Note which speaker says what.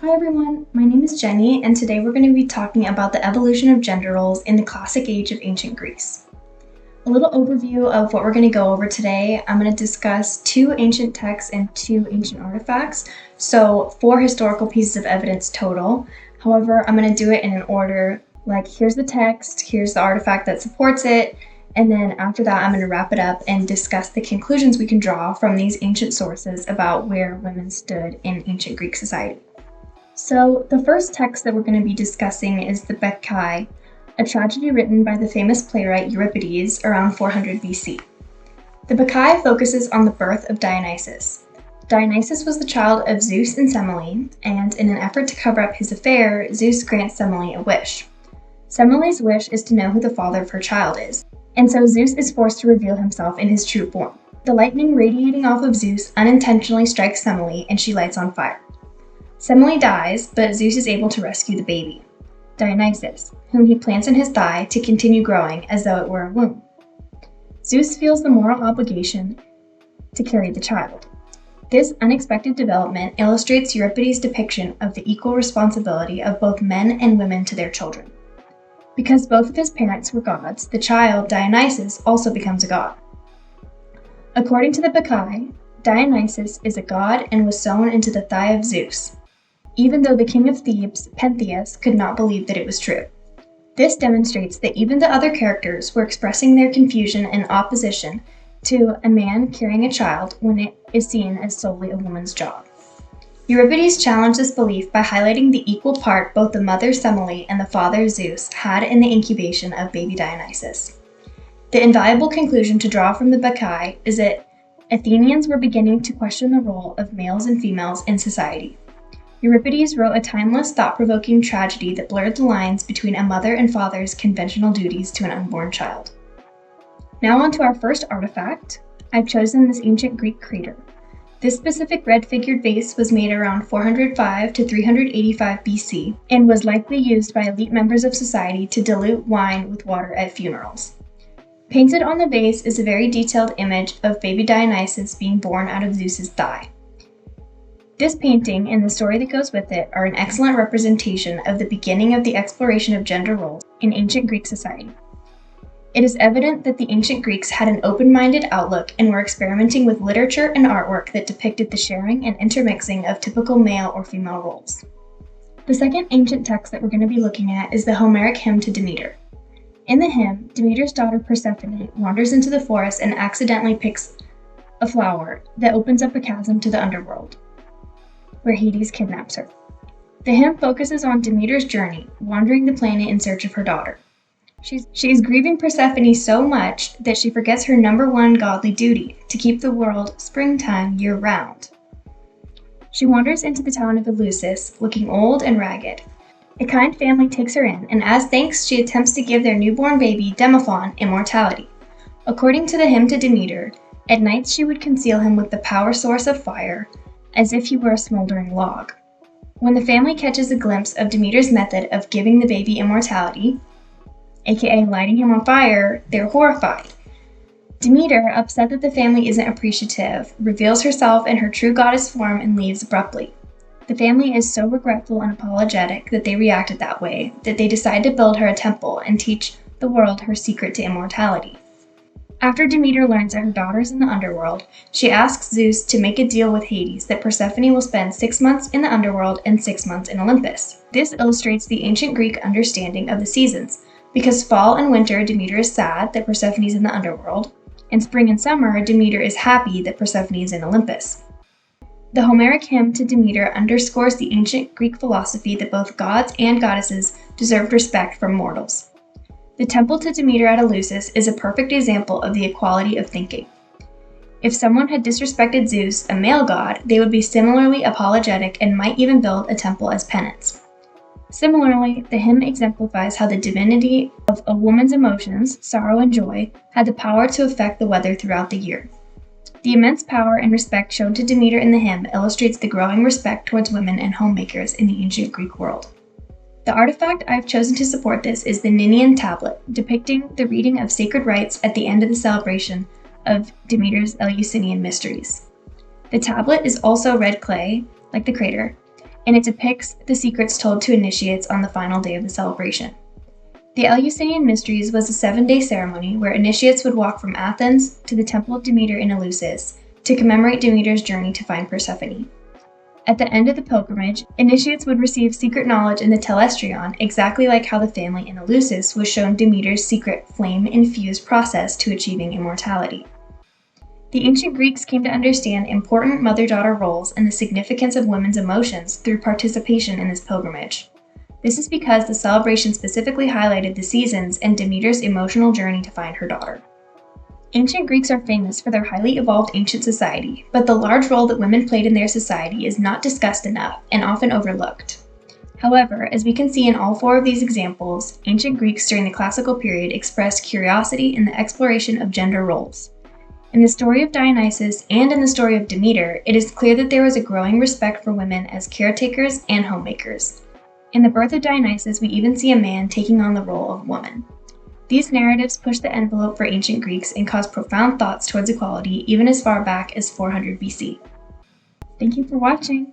Speaker 1: Hi everyone, my name is Jenny, and today we're going to be talking about the evolution of gender roles in the classic age of ancient Greece. A little overview of what we're going to go over today. I'm going to discuss 2 ancient texts and 2 ancient artifacts, so 4 historical pieces of evidence total. However, I'm going to do it in an order like here's the text, here's the artifact that supports it, and then after that I'm going to wrap it up and discuss the conclusions we can draw from these ancient sources about where women stood in ancient Greek society. So the first text that we're going to be discussing is the Bacchae, a tragedy written by the famous playwright Euripides around 400 BC. The Bacchae focuses on the birth of Dionysus. Dionysus was the child of Zeus and Semele, and in an effort to cover up his affair, Zeus grants Semele a wish. Semele's wish is to know who the father of her child is, and so Zeus is forced to reveal himself in his true form. The lightning radiating off of Zeus unintentionally strikes Semele, and she lights on fire. Semele dies, but Zeus is able to rescue the baby, Dionysus, whom he plants in his thigh to continue growing as though it were a womb. Zeus feels the moral obligation to carry the child. This unexpected development illustrates Euripides' depiction of the equal responsibility of both men and women to their children. Because both of his parents were gods, the child, Dionysus, also becomes a god. According to the Bacchae, Dionysus is a god and was sewn into the thigh of Zeus, even though the king of Thebes, Pentheus, could not believe that it was true. This demonstrates that even the other characters were expressing their confusion and opposition to a man carrying a child when it is seen as solely a woman's job. Euripides challenged this belief by highlighting the equal part both the mother Semele and the father Zeus had in the incubation of baby Dionysus. The invaluable conclusion to draw from the Bacchae is that Athenians were beginning to question the role of males and females in society. Euripides wrote a timeless, thought-provoking tragedy that blurred the lines between a mother and father's conventional duties to an unborn child. Now on to our first artifact. I've chosen this ancient Greek crater. This specific red-figured vase was made around 405 to 385 BC and was likely used by elite members of society to dilute wine with water at funerals. Painted on the vase is a very detailed image of baby Dionysus being born out of Zeus's thigh. This painting and the story that goes with it are an excellent representation of the beginning of the exploration of gender roles in ancient Greek society. It is evident that the ancient Greeks had an open-minded outlook and were experimenting with literature and artwork that depicted the sharing and intermixing of typical male or female roles. The second ancient text that we're going to be looking at is the Homeric hymn to Demeter. In the hymn, Demeter's daughter Persephone wanders into the forest and accidentally picks a flower that opens up a chasm to the underworld, where Hades kidnaps her. The hymn focuses on Demeter's journey, wandering the planet in search of her daughter. She's grieving Persephone so much that she forgets her number one godly duty, to keep the world springtime year-round. She wanders into the town of Eleusis, looking old and ragged. A kind family takes her in, and as thanks, she attempts to give their newborn baby, Demophon, immortality. According to the hymn to Demeter, at night she would conceal him with the power source of fire, as if he were a smoldering log. When the family catches a glimpse of Demeter's method of giving the baby immortality, aka lighting him on fire, they're horrified. Demeter, upset that the family isn't appreciative, reveals herself in her true goddess form and leaves abruptly. The family is so regretful and apologetic that they reacted that way, that they decide to build her a temple and teach the world her secret to immortality. After Demeter learns that her daughter is in the underworld, she asks Zeus to make a deal with Hades that Persephone will spend 6 months in the underworld and 6 months in Olympus. This illustrates the ancient Greek understanding of the seasons, because fall and winter Demeter is sad that Persephone is in the underworld, and spring and summer Demeter is happy that Persephone is in Olympus. The Homeric hymn to Demeter underscores the ancient Greek philosophy that both gods and goddesses deserved respect from mortals. The temple to Demeter at Eleusis is a perfect example of the equality of thinking. If someone had disrespected Zeus, a male god, they would be similarly apologetic and might even build a temple as penance. Similarly, the hymn exemplifies how the divinity of a woman's emotions, sorrow and joy, had the power to affect the weather throughout the year. The immense power and respect shown to Demeter in the hymn illustrates the growing respect towards women and homemakers in the ancient Greek world. The artifact I've chosen to support this is the Ninian tablet, depicting the reading of sacred rites at the end of the celebration of Demeter's Eleusinian mysteries. The tablet is also red clay, like the crater, and it depicts the secrets told to initiates on the final day of the celebration. The Eleusinian Mysteries was a 7-day ceremony where initiates would walk from Athens to the Temple of Demeter in Eleusis to commemorate Demeter's journey to find Persephone. At the end of the pilgrimage, initiates would receive secret knowledge in the telestrion, exactly like how the family in Eleusis was shown Demeter's secret flame-infused process to achieving immortality. The ancient Greeks came to understand important mother-daughter roles and the significance of women's emotions through participation in this pilgrimage. This is because the celebration specifically highlighted the seasons and Demeter's emotional journey to find her daughter. Ancient Greeks are famous for their highly evolved ancient society, but the large role that women played in their society is not discussed enough and often overlooked. However, as we can see in all 4 of these examples, ancient Greeks during the classical period expressed curiosity in the exploration of gender roles. In the story of Dionysus and in the story of Demeter, it is clear that there was a growing respect for women as caretakers and homemakers. In the birth of Dionysus, we even see a man taking on the role of woman. These narratives push the envelope for ancient Greeks and caused profound thoughts towards equality even as far back as 400 BC. Thank you for watching!